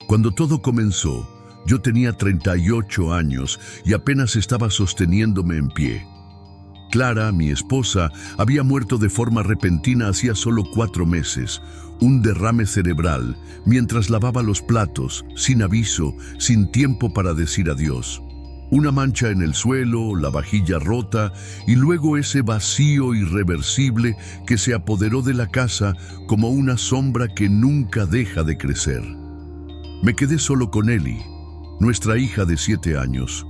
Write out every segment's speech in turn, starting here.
Cuando todo comenzó, yo tenía 38 años y apenas estaba sosteniéndome en pie. Clara, mi esposa, había muerto de forma repentina hacía solo 4 meses, un derrame cerebral, mientras lavaba los platos, sin aviso, sin tiempo para decir adiós. Una mancha en el suelo, la vajilla rota y luego ese vacío irreversible que se apoderó de la casa como una sombra que nunca deja de crecer. Me quedé solo con Ellie, nuestra hija de 7 años.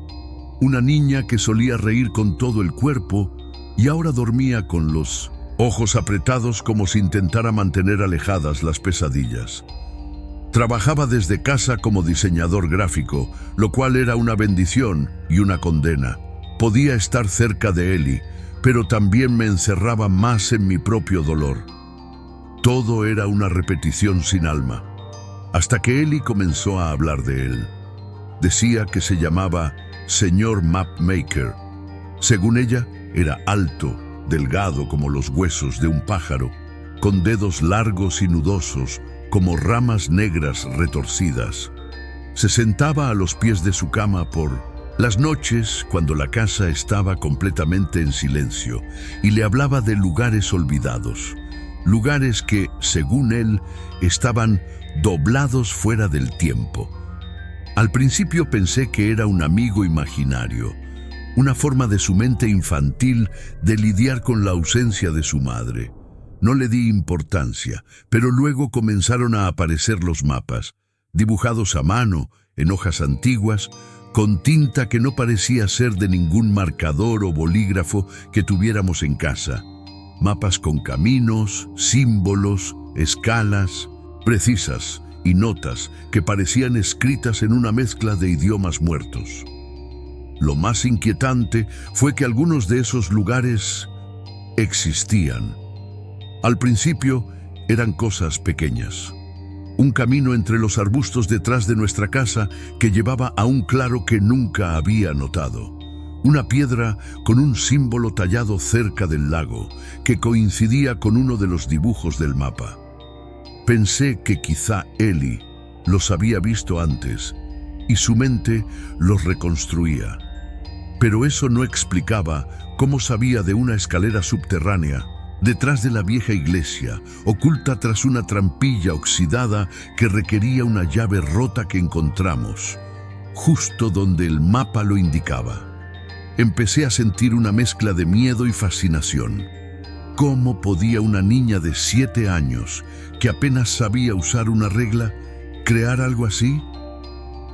Una niña que solía reír con todo el cuerpo y ahora dormía con los ojos apretados como si intentara mantener alejadas las pesadillas. Trabajaba desde casa como diseñador gráfico, lo cual era una bendición y una condena. Podía estar cerca de Ellie, pero también me encerraba más en mi propio dolor. Todo era una repetición sin alma, hasta que Ellie comenzó a hablar de él. Decía que se llamaba Señor Mapmaker. Según ella, era alto, delgado como los huesos de un pájaro, con dedos largos y nudosos como ramas negras retorcidas. Se sentaba a los pies de su cama por las noches cuando la casa estaba completamente en silencio y le hablaba de lugares olvidados, lugares que, según él, estaban doblados fuera del tiempo. Al principio pensé que era un amigo imaginario, una forma de su mente infantil de lidiar con la ausencia de su madre. No le di importancia, pero luego comenzaron a aparecer los mapas, dibujados a mano, en hojas antiguas, con tinta que no parecía ser de ningún marcador o bolígrafo que tuviéramos en casa. Mapas con caminos, símbolos, escalas, precisas y notas que parecían escritas en una mezcla de idiomas muertos. Lo más inquietante fue que algunos de esos lugares existían. Al principio eran cosas pequeñas. Un camino entre los arbustos detrás de nuestra casa que llevaba a un claro que nunca había notado. Una piedra con un símbolo tallado cerca del lago que coincidía con uno de los dibujos del mapa. Pensé que quizá Ellie los había visto antes y su mente los reconstruía. Pero eso no explicaba cómo sabía de una escalera subterránea detrás de la vieja iglesia, oculta tras una trampilla oxidada que requería una llave rota que encontramos, justo donde el mapa lo indicaba. Empecé a sentir una mezcla de miedo y fascinación. ¿Cómo podía una niña de 7 años, que apenas sabía usar una regla, crear algo así?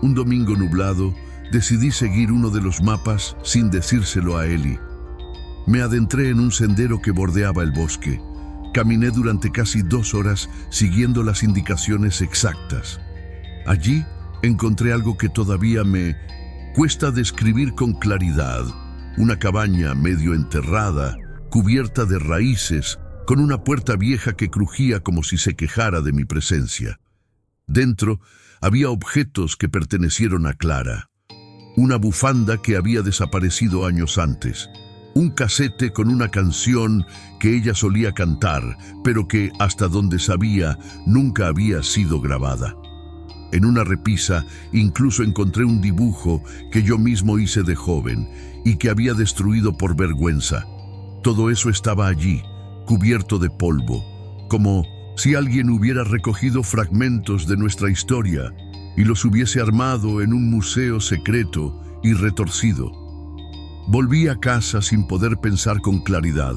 Un domingo nublado, decidí seguir uno de los mapas sin decírselo a Ellie. Me adentré en un sendero que bordeaba el bosque. Caminé durante casi 2 horas siguiendo las indicaciones exactas. Allí encontré algo que todavía me cuesta describir con claridad. Una cabaña medio enterrada, cubierta de raíces, con una puerta vieja que crujía como si se quejara de mi presencia. Dentro había objetos que pertenecieron a Clara. Una bufanda que había desaparecido años antes. Un casete con una canción que ella solía cantar, pero que, hasta donde sabía, nunca había sido grabada. En una repisa incluso encontré un dibujo que yo mismo hice de joven y que había destruido por vergüenza. Todo eso estaba allí, cubierto de polvo, como si alguien hubiera recogido fragmentos de nuestra historia y los hubiese armado en un museo secreto y retorcido. Volví a casa sin poder pensar con claridad.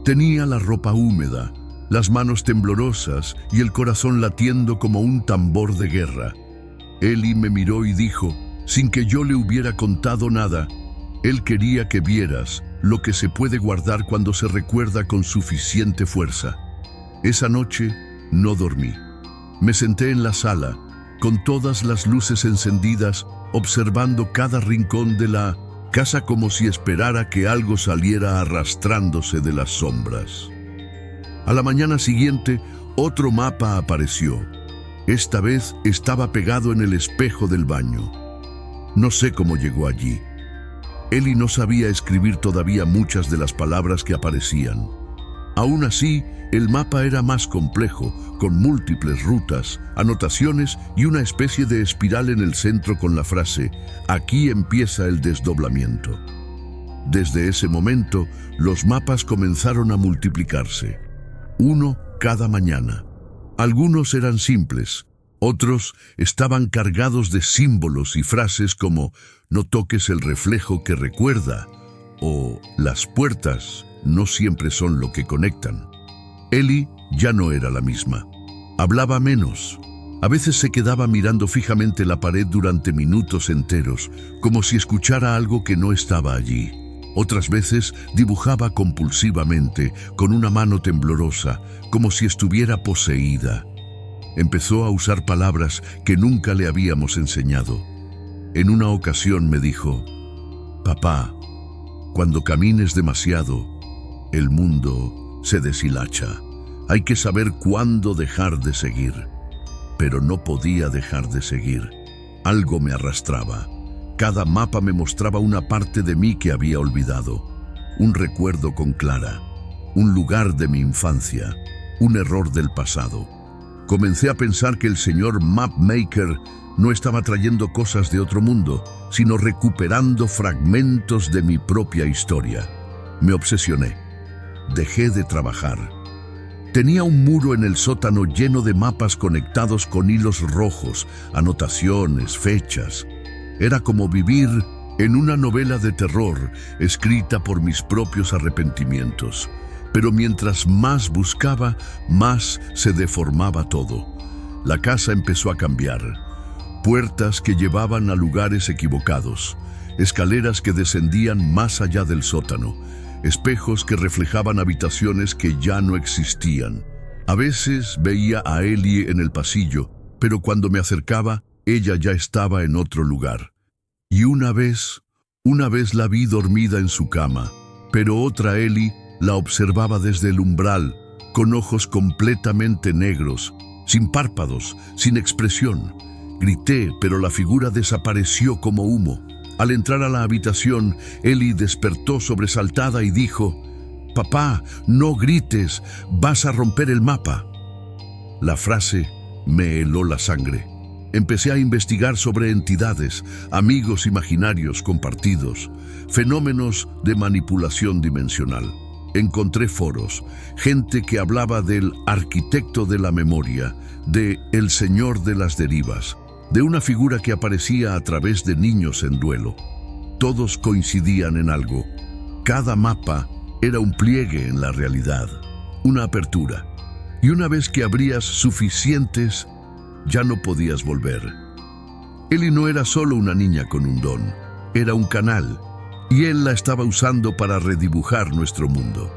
Tenía la ropa húmeda, las manos temblorosas y el corazón latiendo como un tambor de guerra. Ellie me miró y dijo, sin que yo le hubiera contado nada, él quería que vieras lo que se puede guardar cuando se recuerda con suficiente fuerza. Esa noche no dormí. Me senté en la sala, con todas las luces encendidas, observando cada rincón de la casa como si esperara que algo saliera arrastrándose de las sombras. A la mañana siguiente, otro mapa apareció. Esta vez estaba pegado en el espejo del baño. No sé cómo llegó allí. Ellie no sabía escribir todavía muchas de las palabras que aparecían. Aún así, el mapa era más complejo, con múltiples rutas, anotaciones y una especie de espiral en el centro con la frase «Aquí empieza el desdoblamiento». Desde ese momento, los mapas comenzaron a multiplicarse, uno cada mañana. Algunos eran simples, otros estaban cargados de símbolos y frases como «No toques el reflejo que recuerda» o «Las puertas no siempre son lo que conectan». Ellie ya no era la misma. Hablaba menos. A veces se quedaba mirando fijamente la pared durante minutos enteros, como si escuchara algo que no estaba allí. Otras veces dibujaba compulsivamente, con una mano temblorosa, como si estuviera poseída. Empezó a usar palabras que nunca le habíamos enseñado. En una ocasión me dijo: «Papá, cuando camines demasiado, el mundo se deshilacha. Hay que saber cuándo dejar de seguir». Pero no podía dejar de seguir. Algo me arrastraba. Cada mapa me mostraba una parte de mí que había olvidado. Un recuerdo con Clara, un lugar de mi infancia, un error del pasado. Comencé a pensar que el señor Mapmaker no estaba trayendo cosas de otro mundo, sino recuperando fragmentos de mi propia historia. Me obsesioné. Dejé de trabajar. Tenía un muro en el sótano lleno de mapas conectados con hilos rojos, anotaciones, fechas. Era como vivir en una novela de terror escrita por mis propios arrepentimientos. Pero mientras más buscaba, más se deformaba todo. La casa empezó a cambiar. Puertas que llevaban a lugares equivocados, escaleras que descendían más allá del sótano, espejos que reflejaban habitaciones que ya no existían. A veces veía a Ellie en el pasillo, pero cuando me acercaba, ella ya estaba en otro lugar. Y una vez la vi dormida en su cama, pero otra Ellie la observaba desde el umbral, con ojos completamente negros, sin párpados, sin expresión. Grité, pero la figura desapareció como humo. Al entrar a la habitación, Ellie despertó sobresaltada y dijo: «Papá, no grites, vas a romper el mapa». La frase me heló la sangre. Empecé a investigar sobre entidades, amigos imaginarios compartidos, fenómenos de manipulación dimensional. Encontré foros, gente que hablaba del arquitecto de la memoria, de el señor de las derivas, de una figura que aparecía a través de niños en duelo. Todos coincidían en algo. Cada mapa era un pliegue en la realidad, una apertura. Y una vez que abrías suficientes, ya no podías volver. Ellie no era solo una niña con un don, era un canal, y él la estaba usando para redibujar nuestro mundo.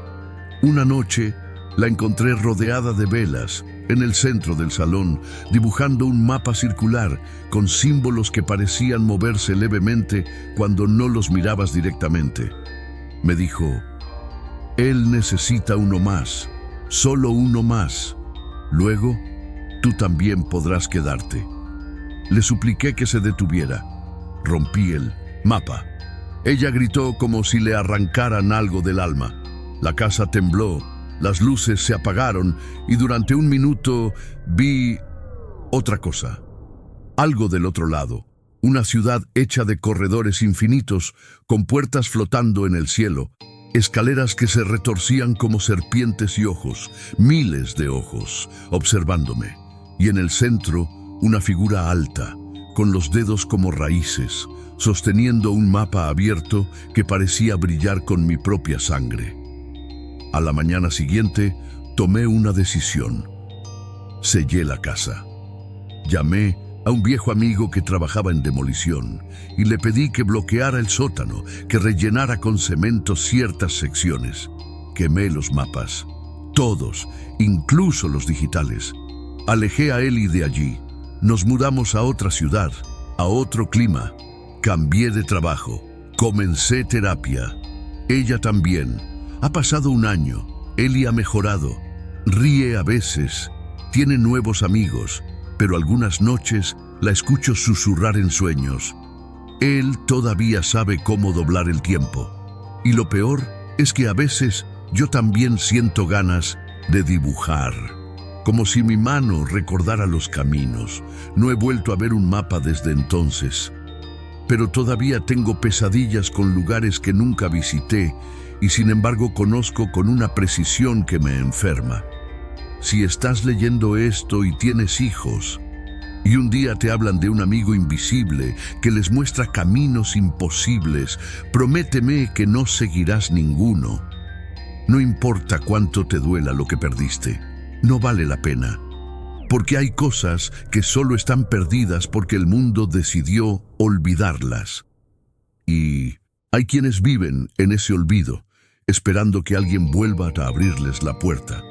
Una noche, la encontré rodeada de velas, en el centro del salón, dibujando un mapa circular con símbolos que parecían moverse levemente cuando no los mirabas directamente. Me dijo: «Él necesita uno más, solo uno más. Luego, tú también podrás quedarte». Le supliqué que se detuviera. Rompí el mapa. Ella gritó como si le arrancaran algo del alma. La casa tembló. Las luces se apagaron y durante un minuto vi otra cosa. Algo del otro lado. Una ciudad hecha de corredores infinitos, con puertas flotando en el cielo, escaleras que se retorcían como serpientes y ojos, miles de ojos, observándome. Y en el centro, una figura alta, con los dedos como raíces, sosteniendo un mapa abierto que parecía brillar con mi propia sangre. A la mañana siguiente, tomé una decisión. Sellé la casa. Llamé a un viejo amigo que trabajaba en demolición y le pedí que bloqueara el sótano, que rellenara con cemento ciertas secciones. Quemé los mapas, todos, incluso los digitales. Alejé a Ellie de allí. Nos mudamos a otra ciudad, a otro clima. Cambié de trabajo. Comencé terapia. Ella también. Ha pasado un año. Ellie ha mejorado. Ríe a veces. Tiene nuevos amigos, pero algunas noches la escucho susurrar en sueños. Él todavía sabe cómo doblar el tiempo. Y lo peor es que a veces Yo también siento ganas de dibujar, como si mi mano recordara los caminos. No he vuelto a ver un mapa desde entonces, pero todavía tengo pesadillas con lugares que nunca visité y sin embargo conozco con una precisión que me enferma. Si estás leyendo esto y tienes hijos, y un día te hablan de un amigo invisible que les muestra caminos imposibles, prométeme que no seguirás ninguno. No importa cuánto te duela lo que perdiste, no vale la pena. Porque hay cosas que solo están perdidas porque el mundo decidió olvidarlas. Y hay quienes viven en ese olvido, esperando que alguien vuelva a abrirles la puerta.